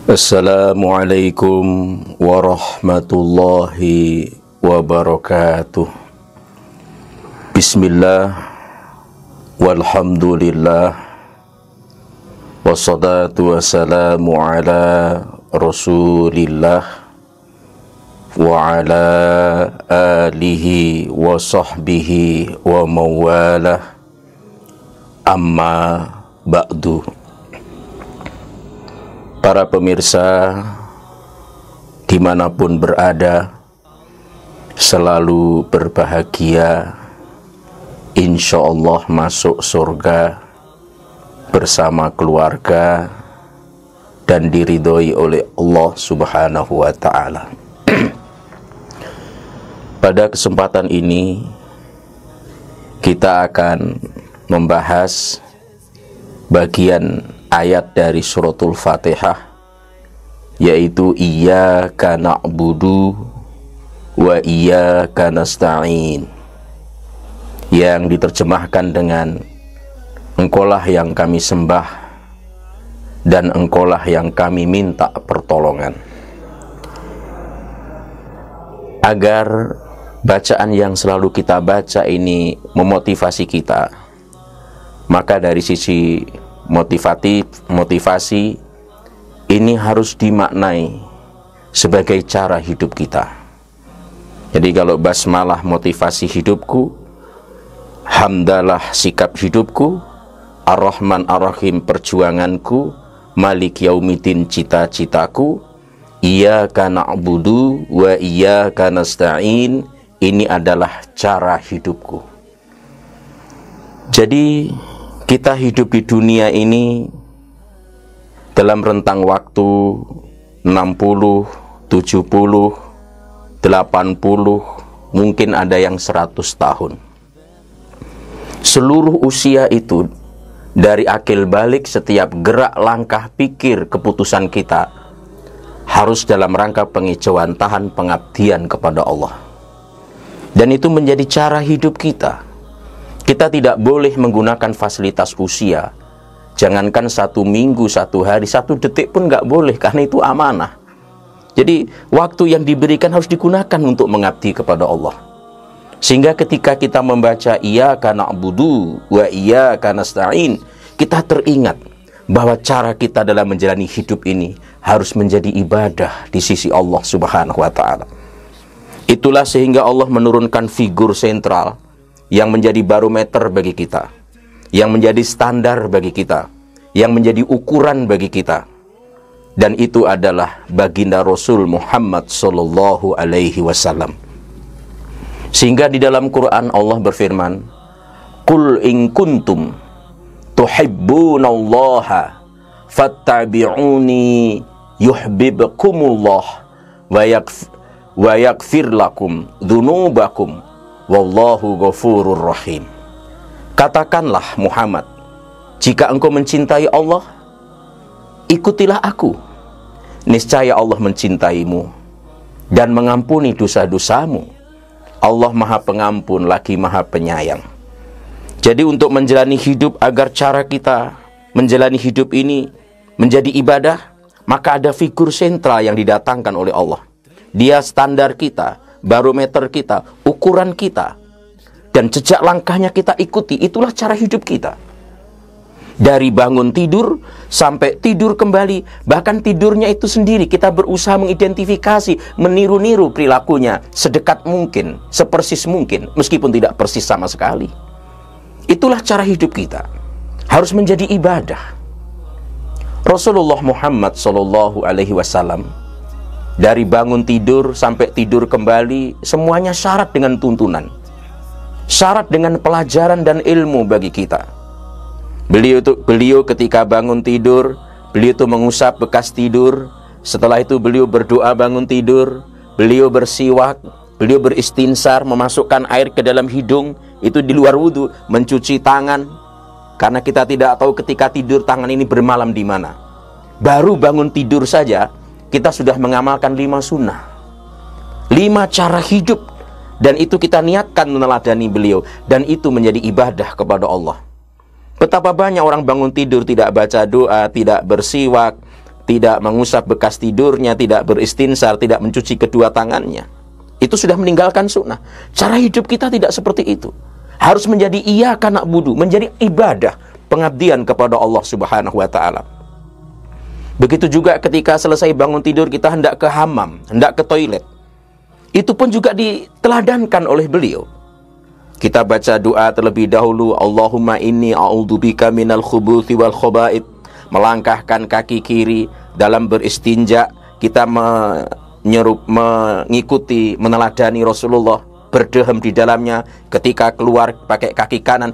Assalamualaikum warahmatullahi wabarakatuh. Bismillah, walhamdulillah, wassalatu wassalamu ala rasulillah wa ala alihi wa sahbihi wa mawalah, amma ba'du. Para pemirsa dimanapun berada, selalu berbahagia, insya Allah masuk surga bersama keluarga dan diridhoi oleh Allah Subhanahu wa Ta'ala. Pada kesempatan ini kita akan membahas bagian ayat dari suratul Fatihah, yaitu iyyaka na'budu wa iyyaka nasta'in, yang diterjemahkan dengan engkaulah yang kami sembah dan engkaulah yang kami minta pertolongan. Agar bacaan yang selalu kita baca ini memotivasi kita, maka dari sisi motivasi ini harus dimaknai sebagai cara hidup kita. Jadi kalau basmalah motivasi hidupku, hamdalah sikap hidupku, ar-Rahman ar-Rahim perjuanganku, Malik Yaumiddin cita-citaku, iyyaka na'budu wa iyyaka nasta'in, ini adalah cara hidupku. Jadi kita hidup di dunia ini dalam rentang waktu 60, 70, 80, mungkin ada yang 100 tahun. Seluruh usia itu, dari akil balik, setiap gerak, langkah, pikir, keputusan kita harus dalam rangka pengejauhan tahan pengabdian kepada Allah. Dan itu menjadi cara hidup kita. Kita tidak boleh menggunakan fasilitas usia. Jangankan 1 minggu, 1 hari, 1 detik pun nggak boleh, karena itu amanah. Jadi waktu yang diberikan harus digunakan untuk mengabdi kepada Allah. Sehingga ketika kita membaca iyyaka na'budu wa iyyaka nasta'in, kita teringat bahwa cara kita dalam menjalani hidup ini harus menjadi ibadah di sisi Allah Subhanahu wa Ta'ala. Itulah sehingga Allah menurunkan figur sentral yang menjadi barometer bagi kita, yang menjadi standar bagi kita, yang menjadi ukuran bagi kita. Dan itu adalah baginda Rasul Muhammad sallallahu alaihi wasallam. Sehingga di dalam Quran Allah berfirman, "Qul in kuntum tuhibbunallaha fattabi'uni yuhibbukumullah wa yaghfir lakum dzunubakum wallahu ghafurur rahim." Katakanlah Muhammad, jika engkau mencintai Allah, ikutilah aku. Niscaya Allah mencintaimu dan mengampuni dosa-dosamu. Allah Maha Pengampun lagi Maha Penyayang. Jadi untuk menjalani hidup, agar cara kita menjalani hidup ini menjadi ibadah, maka ada figur sentral yang didatangkan oleh Allah. Dia standar kita, barometer kita, ukuran kita, dan jejak langkahnya kita ikuti. Itulah cara hidup kita. Dari bangun tidur sampai tidur kembali, bahkan tidurnya itu sendiri kita berusaha mengidentifikasi, meniru-niru perilakunya sedekat mungkin, sepersis mungkin, meskipun tidak persis sama sekali. Itulah cara hidup kita, harus menjadi ibadah. Rasulullah Muhammad sallallahu alaihi wasallam, dari bangun tidur sampai tidur kembali, semuanya syarat dengan tuntunan, syarat dengan pelajaran dan ilmu bagi kita. Beliau ketika bangun tidur, beliau itu mengusap bekas tidur. Setelah itu beliau berdoa bangun tidur, beliau bersiwak, beliau beristinsar, memasukkan air ke dalam hidung, itu di luar wudhu, mencuci tangan, karena kita tidak tahu ketika tidur tangan ini bermalam di mana. Baru bangun tidur saja kita sudah mengamalkan 5 sunnah, 5 cara hidup, dan itu kita niatkan meneladani beliau, dan itu menjadi ibadah kepada Allah. Betapa banyak orang bangun tidur tidak baca doa, tidak bersiwak, tidak mengusap bekas tidurnya, tidak beristinsar, tidak mencuci kedua tangannya, itu sudah meninggalkan sunnah. Cara hidup kita tidak seperti itu. Harus menjadi iyyaka na'budu, menjadi ibadah, pengabdian kepada Allah Subhanahu wa ta'ala. Begitu juga ketika selesai bangun tidur kita hendak ke hammam, hendak ke toilet. Itu pun juga diteladankan oleh beliau. Kita baca doa terlebih dahulu, Allahumma inni a'udzubika minal khubuthi wal khaba'ith. Melangkahkan kaki kiri dalam beristinja, kita mengikuti, meneladani Rasulullah, berdehem di dalamnya. Ketika keluar pakai kaki kanan.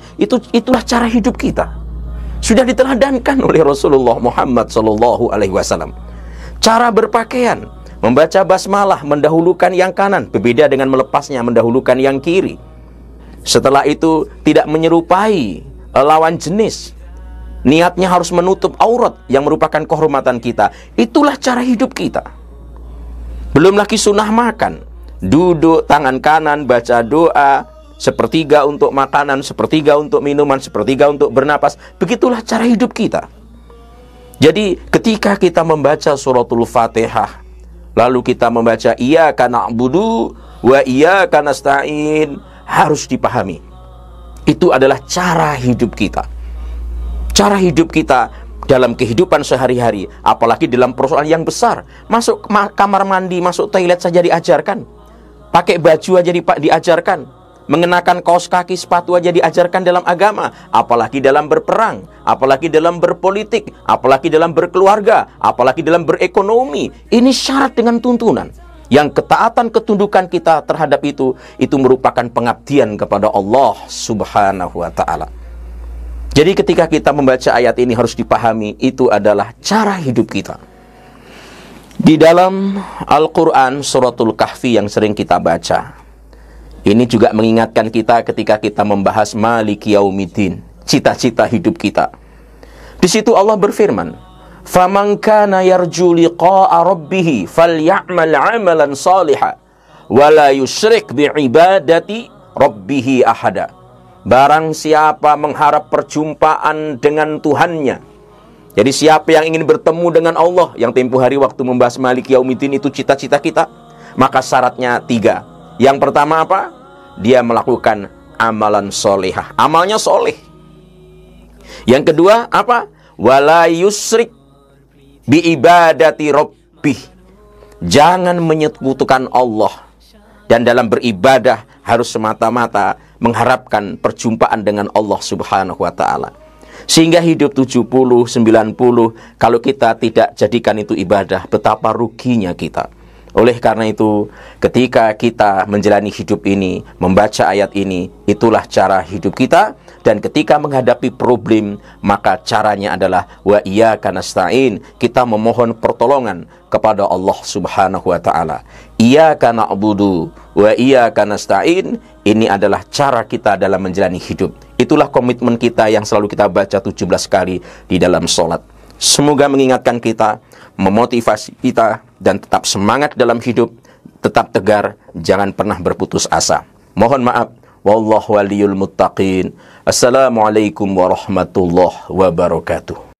Itulah cara hidup kita. Sudah diteladankan oleh Rasulullah Muhammad SAW. Cara berpakaian, membaca basmalah, mendahulukan yang kanan, berbeda dengan melepasnya, mendahulukan yang kiri. Setelah itu tidak menyerupai lawan jenis. Niatnya harus menutup aurat yang merupakan kehormatan kita. Itulah cara hidup kita. Belum lagi sunnah makan. Duduk, tangan kanan, baca doa, sepertiga untuk makanan, sepertiga untuk minuman, sepertiga untuk bernapas. Begitulah cara hidup kita. Jadi ketika kita membaca suratul Fatihah, lalu kita membaca iyyaka na'budu wa iyyaka nasta'in, harus dipahami. Itu adalah cara hidup kita. Cara hidup kita dalam kehidupan sehari-hari, apalagi dalam persoalan yang besar. Masuk kamar mandi, masuk toilet saja diajarkan. Pakai baju aja diajarkan. Mengenakan kaos kaki, sepatu aja diajarkan dalam agama. Apalagi dalam berperang, apalagi dalam berpolitik, apalagi dalam berkeluarga, apalagi dalam berekonomi. Ini syarat dengan tuntunan. Yang ketaatan ketundukan kita terhadap itu merupakan pengabdian kepada Allah Subhanahu wa ta'ala. Jadi ketika kita membaca ayat ini harus dipahami, itu adalah cara hidup kita. Di dalam Al-Quran suratul Kahfi yang sering kita baca, ini juga mengingatkan kita ketika kita membahas Maliki Yaumiddin, cita-cita hidup kita. Di situ Allah berfirman, "Faman kana yarju liqa'a rabbih falya'mal 'amalan shalihan wa la yusyrik bi'ibadati rabbih ahada." Barang siapa mengharap perjumpaan dengan Tuhannya. Jadi siapa yang ingin bertemu dengan Allah, yang tempoh hari waktu membahas Maliki Yaumiddin itu cita-cita kita, maka syaratnya 3. Yang pertama apa? Dia melakukan amalan solehah, amalnya soleh. Yang kedua apa? Wala yusrik bi ibadati rabbih, jangan menyekutukan Allah. Dan dalam beribadah harus semata-mata mengharapkan perjumpaan dengan Allah Subhanahu wa ta'ala. Sehingga hidup 70, 90, kalau kita tidak jadikan itu ibadah, betapa ruginya kita. Oleh karena itu, ketika kita menjalani hidup ini, membaca ayat ini, itulah cara hidup kita. Dan ketika menghadapi problem, maka caranya adalah wa iyyaka nasta'in, kita memohon pertolongan kepada Allah Subhanahu wa ta'ala. Iyyaka na'budu wa iyyaka nasta'in, ini adalah cara kita dalam menjalani hidup. Itulah komitmen kita yang selalu kita baca 17 kali di dalam sholat. Semoga mengingatkan kita, memotivasi kita, dan tetap semangat dalam hidup, tetap tegar, jangan pernah berputus asa. Mohon maaf. Wallahu waliyul muttaqin. Assalamualaikum warahmatullahi wabarakatuh.